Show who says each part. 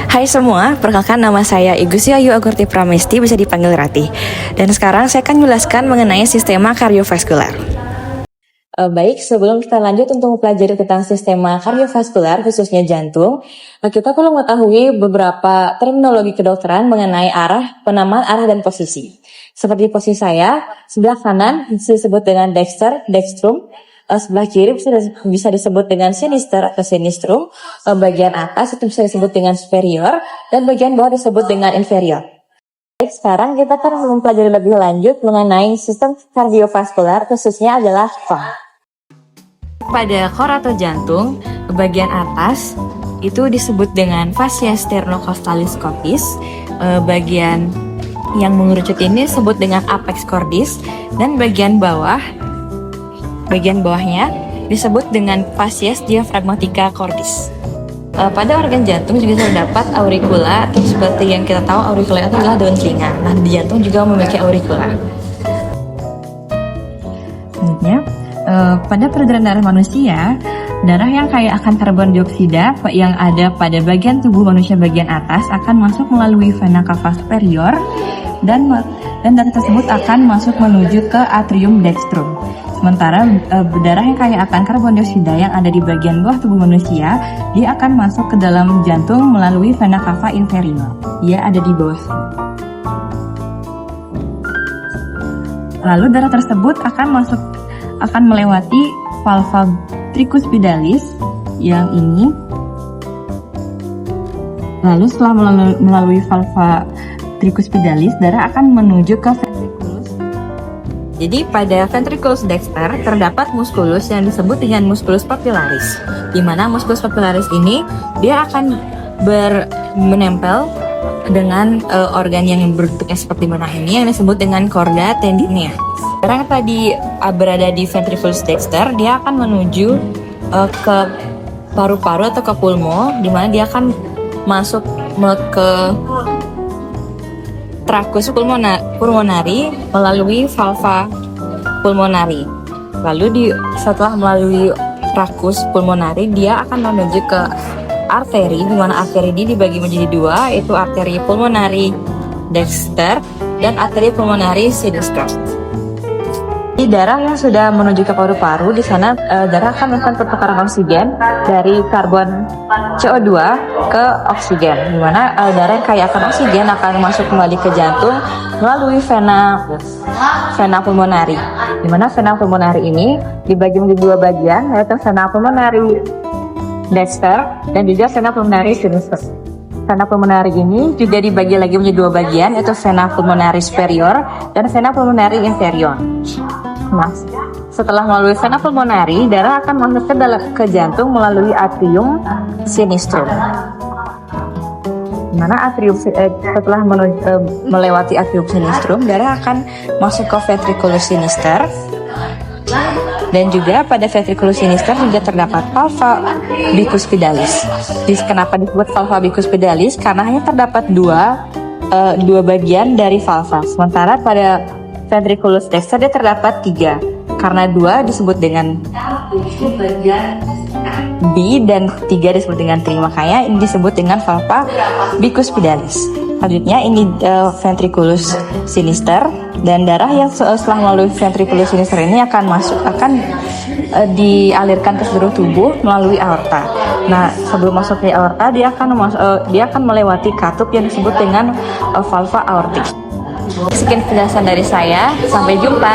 Speaker 1: Hai semua, perkenalkan nama saya Igusti Ayu Agurti Pramesti, bisa dipanggil Rati. Dan sekarang saya akan menjelaskan mengenai sistema kardiovaskular. Baik, sebelum kita lanjut untuk mempelajari tentang sistema kardiovaskular, khususnya jantung, kita perlu mengetahui beberapa terminologi kedokteran mengenai arah, penamaan arah, dan posisi. Seperti posisi saya, sebelah kanan disebut dengan dexter, dextrum, sebelah kiri bisa disebut dengan sinister atau sinistrum, bagian atas itu bisa disebut dengan superior, dan bagian bawah disebut dengan inferior. Baik, sekarang kita akan mempelajari lebih lanjut mengenai sistem kardiovaskular, khususnya adalah core. Pada core atau jantung, bagian atas itu disebut dengan fascia sternocostalis cordis, bagian yang mengerucut ini disebut dengan apex cordis, dan bagian bawahnya disebut dengan fascia diaphragmatica cordis. Pada organ jantung juga terdapat auricula, atau seperti yang kita tahu auricula itu adalah daun telinga. Nah, di jantung juga memiliki auricula. Selanjutnya, pada peredaran darah manusia, darah yang kaya akan karbon dioksida yang ada pada bagian tubuh manusia bagian atas akan masuk melalui vena cava superior, dan darah tersebut akan masuk menuju ke atrium dextrum. Sementara darah yang kaya akan karbon dioksida yang ada di bagian bawah tubuh manusia, dia akan masuk ke dalam jantung melalui vena cava inferior. Dia ada di bawah sini. Lalu darah tersebut akan melewati valva tricuspidalis yang ini. Lalu setelah melalui valva tricuspidalis, darah akan menuju ke ventriculus. Jadi pada ventriculus dexter terdapat muskulus yang disebut dengan musculus papillaris, di mana musculus papillaris ini dia akan menempel dengan organ yang berbentuknya seperti benang ini yang disebut dengan chorda tendineus. Sekarang tadi berada di ventriculus dexter, dia akan menuju ke paru-paru atau ke pulmo, di mana dia akan masuk ke tracus pulmonari melalui valva pulmonari. Lalu setelah melalui tracus pulmonari, dia akan menuju ke arteri, di mana arteri ini dibagi menjadi dua, yaitu arteri pulmonari dexter dan arteri pulmonari sinister. Di darah yang sudah menuju ke paru-paru, di sana darah akan melakukan pertukaran oksigen dari karbon CO2 ke oksigen, di mana darah yang kaya akan oksigen akan masuk kembali ke jantung melalui vena pulmonari, di mana vena pulmonari ini dibagi menjadi dua bagian, yaitu vena pulmonari dexter dan juga vena pulmonari sinister. Vena pulmonari ini juga dibagi lagi menjadi dua bagian, yaitu vena pulmonari superior dan vena pulmonari inferior. Nah, setelah melalui vena pulmonari, darah akan masuk ke jantung melalui atrium sinistrum. Mana setelah melewati atrium sinistrum, darah akan masuk ke ventriculus sinister. Dan juga pada ventriculus sinister juga terdapat valva bicuspidalis. Kenapa disebut valva bicuspidalis? Karena hanya terdapat dua bagian dari valva. Sementara pada ventriculus dexter dia terdapat tiga. Karena dua disebut dengan B dan tiga disebut dengan T, makanya ini disebut dengan valva bicuspidalis. Selanjutnya ini ventriculus sinister, dan darah yang setelah melalui ventriculus sinister ini akan dialirkan ke seluruh tubuh melalui aorta. Nah, sebelum masuk ke aorta dia akan melewati katup yang disebut dengan valva aortik. Sekian penjelasan dari saya, sampai jumpa.